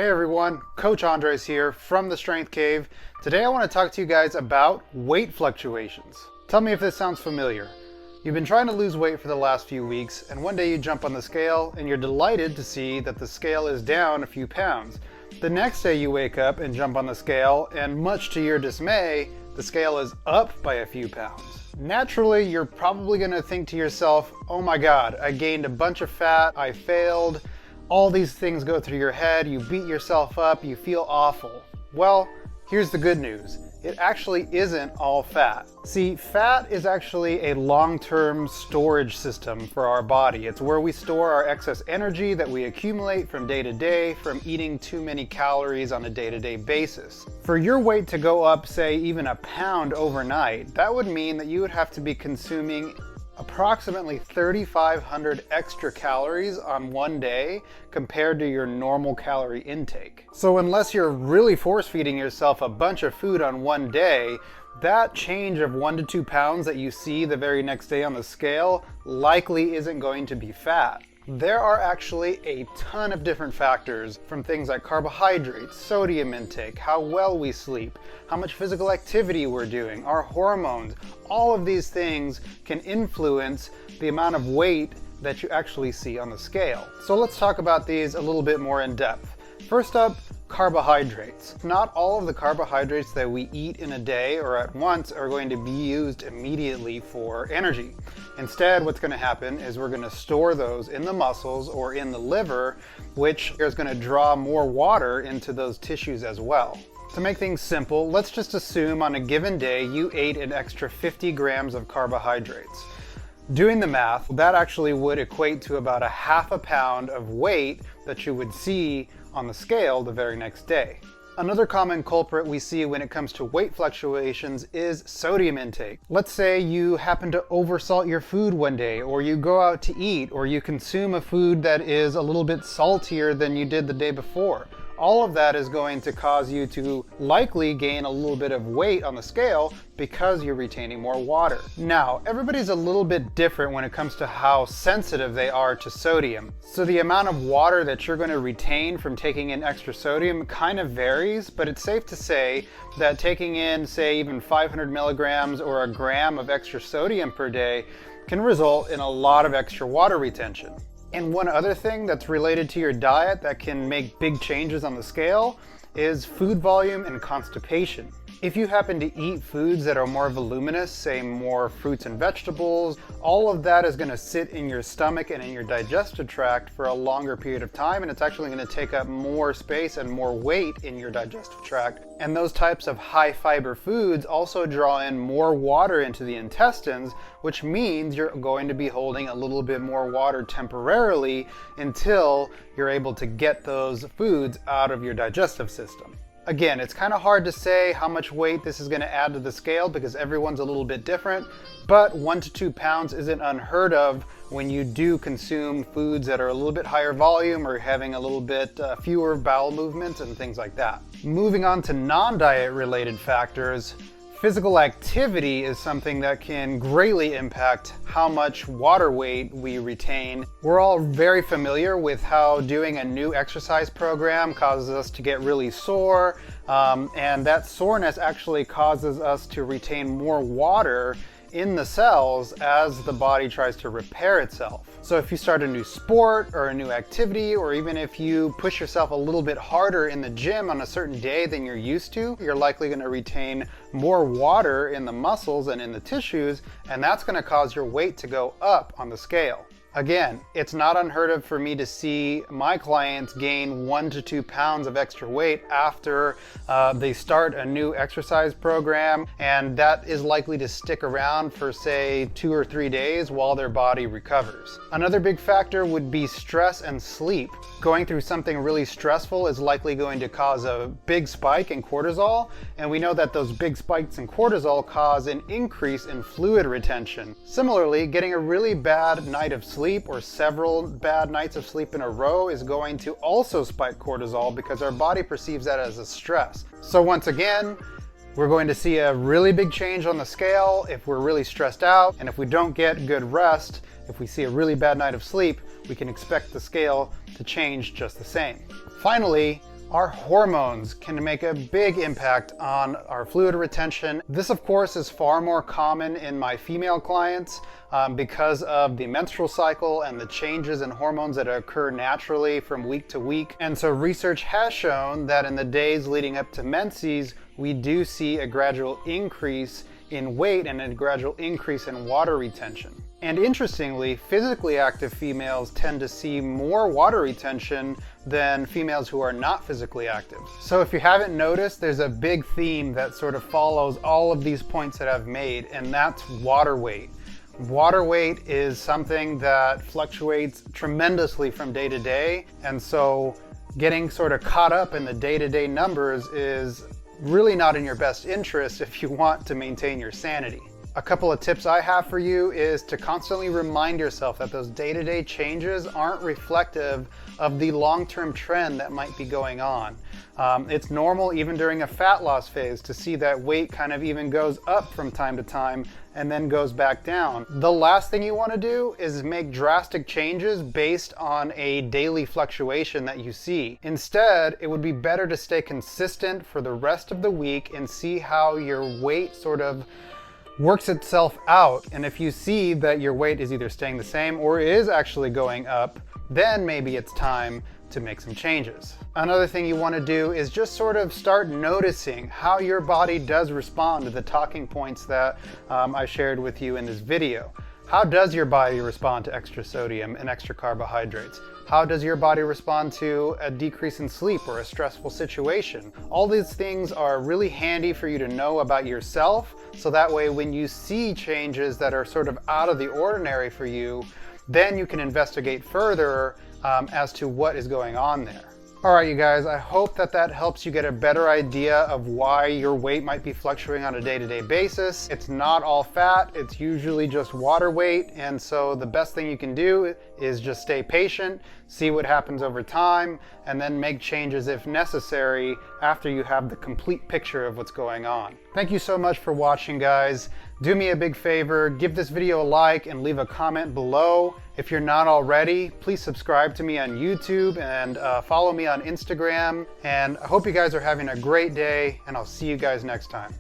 Hey everyone, Coach Andres here from the Strength Cave. Today I want to talk to you guys about weight fluctuations. Tell me if this sounds familiar. You've been trying to lose weight for the last few weeks, and one day you jump on the scale and you're delighted to see that the scale is down a few pounds. The next day you wake up and jump on the scale, and much to your dismay, the scale is up by a few pounds. Naturally, you're probably going to think to yourself, oh my god, I gained a bunch of fat, I failed. All these things go through your head, you beat yourself up, you feel awful. Well, here's the good news. It actually isn't all fat. See, fat is actually a long-term storage system for our body. It's where we store our excess energy that we accumulate from day to day from eating too many calories on a day-to-day basis. For your weight to go up, say, even a pound overnight, that would mean that you would have to be consuming approximately 3,500 extra calories on one day compared to your normal calorie intake. So unless you're really force feeding yourself a bunch of food on one day, that change of 1 to 2 pounds that you see the very next day on the scale likely isn't going to be fat. There are actually a ton of different factors, from things like carbohydrates, sodium intake, how well we sleep, how much physical activity we're doing, our hormones. All of these things can influence the amount of weight that you actually see on the scale. So let's talk about these a little bit more in depth. First up, carbohydrates. Not all of the carbohydrates that we eat in a day or at once are going to be used immediately for energy. Instead, what's going to happen is we're going to store those in the muscles or in the liver, which is going to draw more water into those tissues as well. To make things simple, let's just assume on a given day you ate an extra 50 grams of carbohydrates. Doing the math, that actually would equate to about a half a pound of weight that you would see on the scale the very next day. Another common culprit we see when it comes to weight fluctuations is sodium intake. Let's say you happen to oversalt your food one day, or you go out to eat, or you consume a food that is a little bit saltier than you did the day before. All of that is going to cause you to likely gain a little bit of weight on the scale because you're retaining more water. Now, everybody's a little bit different when it comes to how sensitive they are to sodium. So the amount of water that you're going to retain from taking in extra sodium kind of varies, but it's safe to say that taking in, say, even 500 milligrams or a gram of extra sodium per day can result in a lot of extra water retention. And one other thing that's related to your diet that can make big changes on the scale is food volume and constipation. If you happen to eat foods that are more voluminous, say more fruits and vegetables, all of that is going to sit in your stomach and in your digestive tract for a longer period of time, and it's actually going to take up more space and more weight in your digestive tract. And those types of high fiber foods also draw in more water into the intestines, which means you're going to be holding a little bit more water temporarily until you're able to get those foods out of your digestive system. Again, it's kind of hard to say how much weight this is going to add to the scale because everyone's a little bit different, but 1 to 2 pounds isn't unheard of when you do consume foods that are a little bit higher volume or having a little bit fewer bowel movements and things like that. Moving on to non-diet related factors, physical activity is something that can greatly impact how much water weight we retain. We're all very familiar with how doing a new exercise program causes us to get really sore, and that soreness actually causes us to retain more water in the cells as the body tries to repair itself. So if you start a new sport or a new activity, or even if you push yourself a little bit harder in the gym on a certain day than you're used to, you're likely going to retain more water in the muscles and in the tissues, and that's going to cause your weight to go up on the scale. Again, it's not unheard of for me to see my clients gain 1 to 2 pounds of extra weight after they start a new exercise program, and that is likely to stick around for, say, 2 or 3 days while their body recovers. Another big factor would be stress and sleep. Going through something really stressful is likely going to cause a big spike in cortisol, and we know that those big spikes in cortisol cause an increase in fluid retention. Similarly, getting a really bad night of sleep or several bad nights of sleep in a row is going to also spike cortisol because our body perceives that as a stress. So once again, we're going to see a really big change on the scale if we're really stressed out, and if we don't get good rest, if we see a really bad night of sleep, we can expect the scale to change just the same. Finally, Our hormones can make a big impact on our fluid retention. This, of course, is far more common in my female clients because of the menstrual cycle and the changes in hormones that occur naturally from week to week. And so research has shown that in the days leading up to menses, we do see a gradual increase in weight and a gradual increase in water retention. And interestingly, physically active females tend to see more water retention than females who are not physically active. So if you haven't noticed, there's a big theme that sort of follows all of these points that I've made, and that's water weight. Water weight is something that fluctuates tremendously from day to day, and so getting sort of caught up in the day-to-day numbers is really not in your best interest if you want to maintain your sanity. A couple of tips I have for you is to constantly remind yourself that those day-to-day changes aren't reflective of the long-term trend that might be going on. It's normal even during a fat loss phase to see that weight kind of even goes up from time to time and then goes back down. The last thing you want to do is make drastic changes based on a daily fluctuation that you see. Instead, it would be better to stay consistent for the rest of the week and see how your weight sort of works itself out. And if you see that your weight is either staying the same or is actually going up, then maybe it's time to make some changes. Another thing you want to do is just sort of start noticing how your body does respond to the talking points that I shared with you in this video. How does your body respond to extra sodium and extra carbohydrates? How does your body respond to a decrease in sleep or a stressful situation? All these things are really handy for you to know about yourself, so that way when you see changes that are sort of out of the ordinary for you, then you can investigate further as to what is going on there. All right, you guys, I hope that helps you get a better idea of why your weight might be fluctuating on a day-to-day basis. It's not all fat, it's usually just water weight, and so the best thing you can do is just stay patient, see what happens over time, and then make changes if necessary after you have the complete picture of what's going on. Thank you so much for watching, guys. Do me a big favor, give this video a like and leave a comment below. If you're not already, please subscribe to me on YouTube and follow me on Instagram. And I hope you guys are having a great day, and I'll see you guys next time.